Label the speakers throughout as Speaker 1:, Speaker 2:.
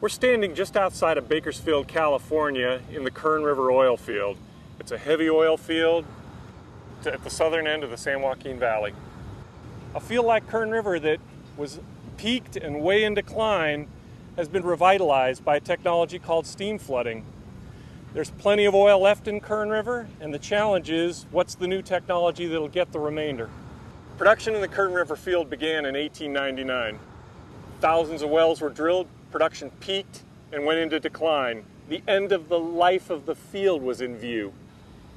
Speaker 1: We're standing just outside of Bakersfield, California in the Kern River oil field. It's a heavy oil field at the southern end of the San Joaquin Valley. A field like Kern River that was peaked and way in decline has been revitalized by a technology called steam flooding. There's plenty of oil left in Kern River, and the challenge is, what's the new technology that'll get the remainder? Production in the Kern River field began in 1899. Thousands of wells were drilled, production peaked and went into decline. The end of the life of the field was in view.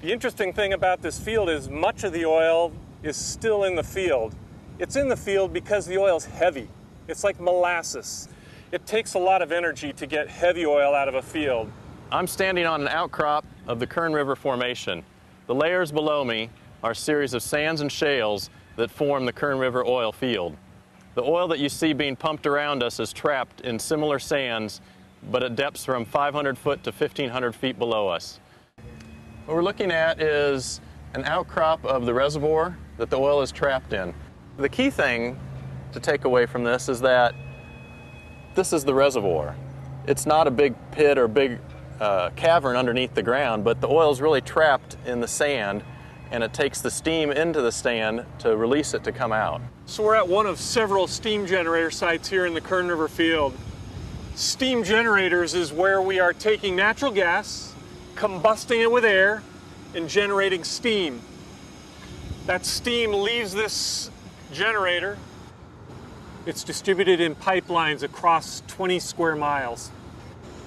Speaker 1: The interesting thing about this field is much of the oil is still in the field. It's in the field because the oil's heavy. It's like molasses. It takes a lot of energy to get heavy oil out of a field.
Speaker 2: I'm standing on an outcrop of the Kern River Formation. The layers below me are a series of sands and shales that form the Kern River oil field. The oil that you see being pumped around us is trapped in similar sands, but at depths from 500 foot to 1,500 feet below us. What we're looking at is an outcrop of the reservoir that the oil is trapped in. The key thing to take away from this is that this is the reservoir. It's not a big pit or big cavern underneath the ground, but the oil is really trapped in the sand, and it takes the steam into the sand to release it to come out.
Speaker 1: So we're at one of several steam generator sites here in the Kern River field. Steam generators is where we are taking natural gas, combusting it with air, and generating steam. That steam leaves this generator. It's distributed in pipelines across 20 square miles.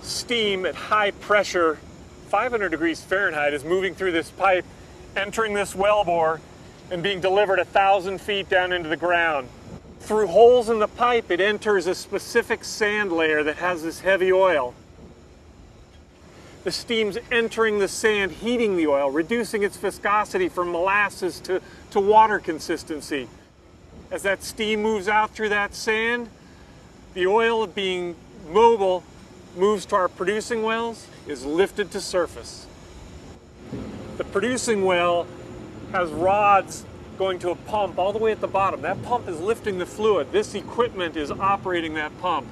Speaker 1: Steam at high pressure, 500 degrees Fahrenheit, is moving through this pipe, entering this wellbore, and being delivered 1,000 feet down into the ground. Through holes in the pipe, it enters a specific sand layer that has this heavy oil. The steam's entering the sand, heating the oil, reducing its viscosity from molasses to water consistency. As that steam moves out through that sand, the oil, being mobile, moves to our producing wells, is lifted to surface. The producing well has rods going to a pump all the way at the bottom. That pump is lifting the fluid. This equipment is operating that pump.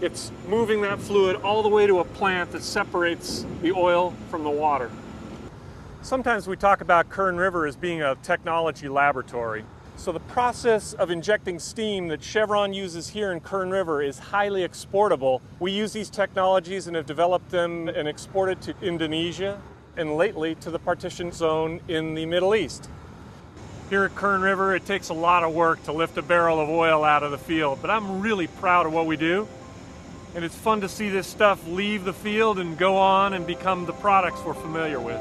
Speaker 1: It's moving that fluid all the way to a plant that separates the oil from the water. Sometimes we talk about Kern River as being a technology laboratory. So the process of injecting steam that Chevron uses here in Kern River is highly exportable. We use these technologies and have developed them and exported to Indonesia, and lately to the partition zone in the Middle East. Here at Kern River, it takes a lot of work to lift a barrel of oil out of the field, but I'm really proud of what we do. And it's fun to see this stuff leave the field and go on and become the products we're familiar with.